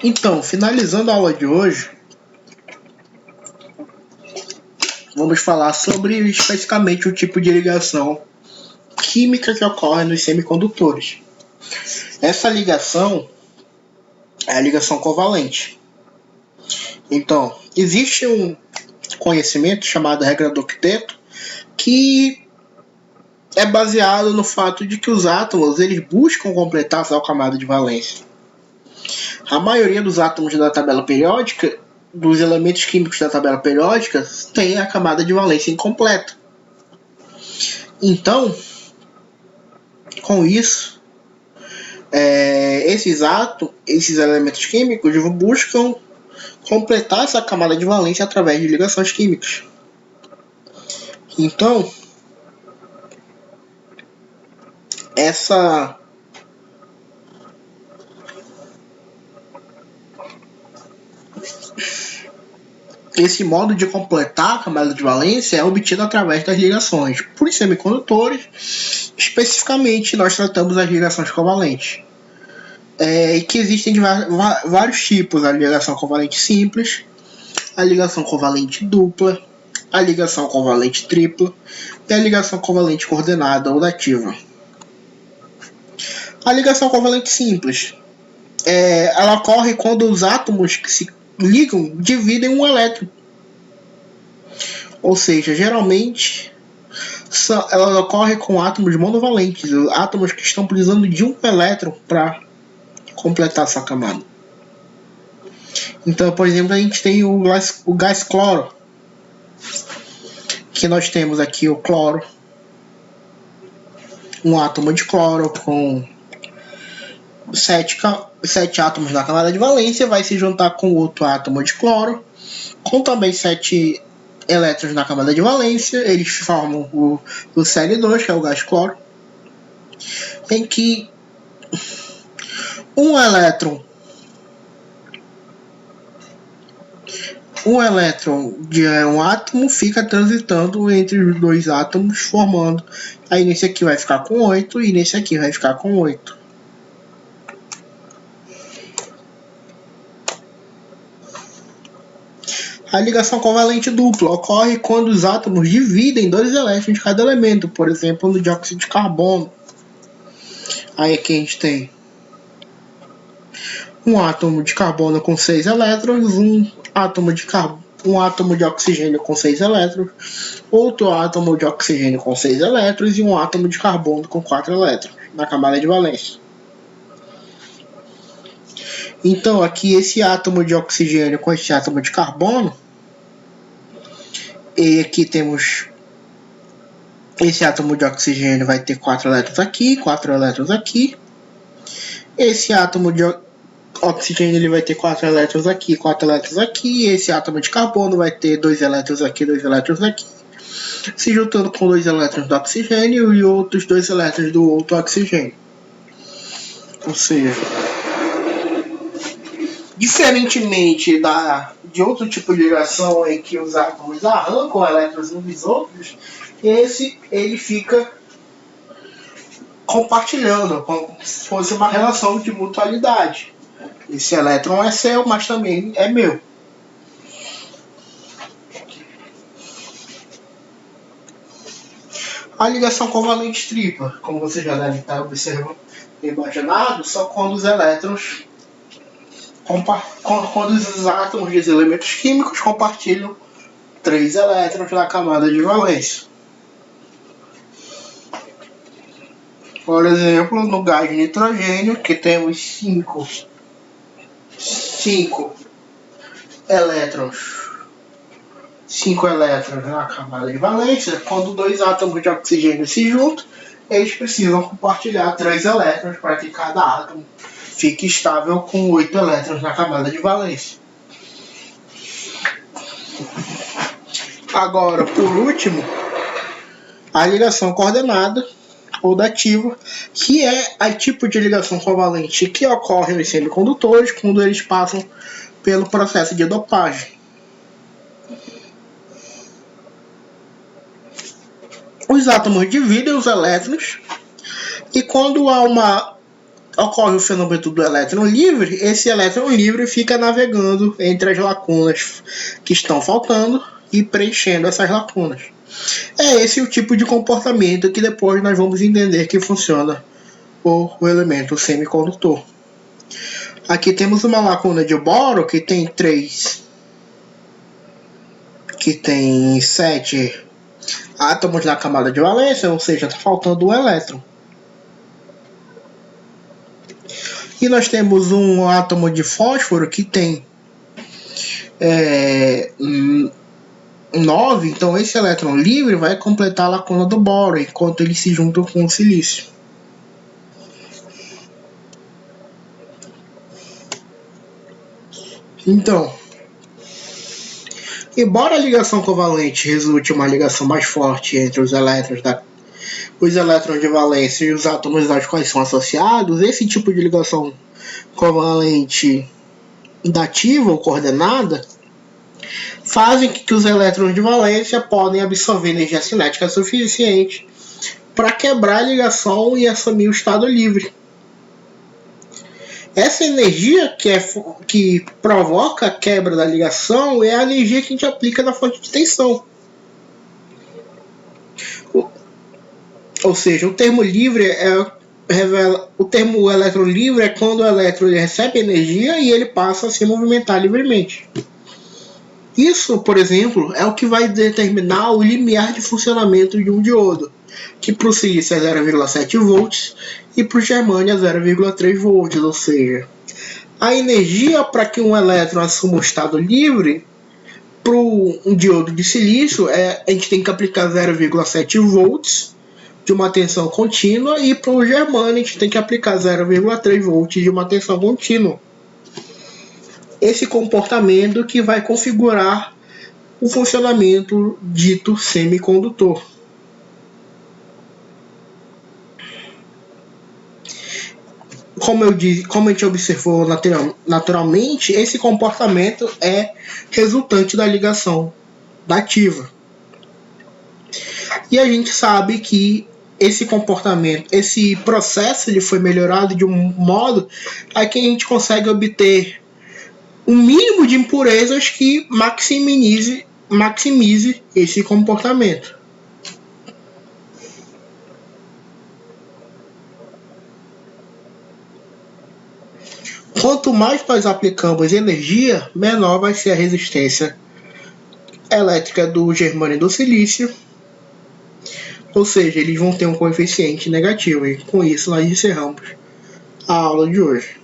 Então, finalizando a aula de hoje, vamos falar sobre especificamente o tipo de ligação química que ocorre nos semicondutores. Essa ligação é a ligação covalente. Então, existe um conhecimento chamado regra do octeto que é baseado no fato de que os átomos eles buscam completar a sua camada de valência. A maioria dos átomos da tabela periódica, dos elementos químicos da tabela periódica, tem a camada de valência incompleta. Então, com isso, esses elementos químicos buscam completar essa camada de valência através de ligações químicas. Então, esse modo de completar a camada de valência é obtido através das ligações. Por semicondutores, especificamente, nós tratamos as ligações covalentes. E que existem vários tipos: a ligação covalente simples, a ligação covalente dupla, a ligação covalente tripla e a ligação covalente coordenada ou dativa. A ligação covalente simples, ela ocorre quando os átomos que se ligam dividem um elétron. Ou seja, geralmente ela ocorre com átomos monovalentes, átomos que estão precisando de um elétron para completar essa camada. Então, por exemplo, a gente tem o gás cloro, que nós temos aqui o cloro, um átomo de cloro com 7 átomos na camada de valência, vai se juntar com outro átomo de cloro, com também 7 elétrons na camada de valência. Eles formam o Cl2, que é o gás cloro, em que um elétron de um átomo fica transitando entre os dois átomos, formando. Aí nesse aqui vai ficar com 8 e nesse aqui vai ficar com 8. A ligação covalente dupla ocorre quando os átomos dividem 2 elétrons de cada elemento, por exemplo, no dióxido de carbono. Aí aqui a gente tem um átomo de carbono com 6 elétrons, um átomo de oxigênio com 6 elétrons, outro átomo de oxigênio com 6 elétrons e um átomo de carbono com 4 elétrons na camada de valência. Então aqui esse átomo de oxigênio com esse átomo de carbono, e aqui temos esse átomo de oxigênio vai ter 4 elétrons aqui, 4 elétrons aqui. Esse átomo de oxigênio ele vai ter 4 elétrons aqui, 4 elétrons aqui. Esse átomo de carbono vai ter 2 elétrons aqui, 2 elétrons aqui, se juntando com 2 elétrons do oxigênio e outros 2 elétrons do outro oxigênio. Ou seja, diferentemente de outro tipo de ligação em que os átomos arrancam elétrons uns dos outros, esse ele fica compartilhando, como se fosse uma relação de mutualidade. Esse elétron é seu, mas também é meu. A ligação covalente tripla, como você já deve estar observando, imaginado, são quando os elétrons, quando os átomos dos elementos químicos compartilham 3 elétrons na camada de valência. Por exemplo, no gás de nitrogênio, que temos 5 elétrons na camada de valência, quando 2 átomos de oxigênio se juntam, eles precisam compartilhar 3 elétrons para que cada átomo fique estável com 8 elétrons na camada de valência. Agora, por último, a ligação coordenada ou dativa, que é a tipo de ligação covalente que ocorre nos semicondutores quando eles passam pelo processo de dopagem. Os átomos dividem os elétrons e quando há uma ocorre o fenômeno do elétron livre, esse elétron livre fica navegando entre as lacunas que estão faltando e preenchendo essas lacunas. É esse o tipo de comportamento que depois nós vamos entender que funciona o elemento semicondutor. Aqui temos uma lacuna de boro que tem 7 átomos na camada de valência, ou seja, está faltando um elétron. E nós temos um átomo de fósforo que tem 9, então esse elétron livre vai completar a lacuna do boro, enquanto eles se juntam com o silício. Então, embora a ligação covalente resulte uma ligação mais forte entre os elétrons de valência e os átomos aos quais são associados, esse tipo de ligação covalente dativa ou coordenada fazem que os elétrons de valência podem absorver energia cinética suficiente para quebrar a ligação e assumir o estado livre. Essa energia que provoca a quebra da ligação é a energia que a gente aplica na fonte de tensão. Ou seja, o termo livre o termo elétron livre é quando o elétron recebe energia e ele passa a se movimentar livremente. Isso, por exemplo, é o que vai determinar o limiar de funcionamento de um diodo, que para o silício é 0,7 volts e para o germânio é 0,3 volts, ou seja, a energia para que um elétron assuma o estado livre para um diodo de silício a gente tem que aplicar 0,7 volts de uma tensão contínua e para o germânio a gente tem que aplicar 0,3 volts de uma tensão contínua. Esse comportamento que vai configurar o funcionamento dito semicondutor. Como a gente observou naturalmente, esse comportamento é resultante da ligação dativa. E a gente sabe que esse comportamento, esse processo, ele foi melhorado de um modo a que a gente consegue obter um mínimo de impurezas que maximize esse comportamento. Quanto mais nós aplicamos energia, menor vai ser a resistência elétrica do germânio e do silício. Ou seja, eles vão ter um coeficiente negativo. E com isso nós encerramos a aula de hoje.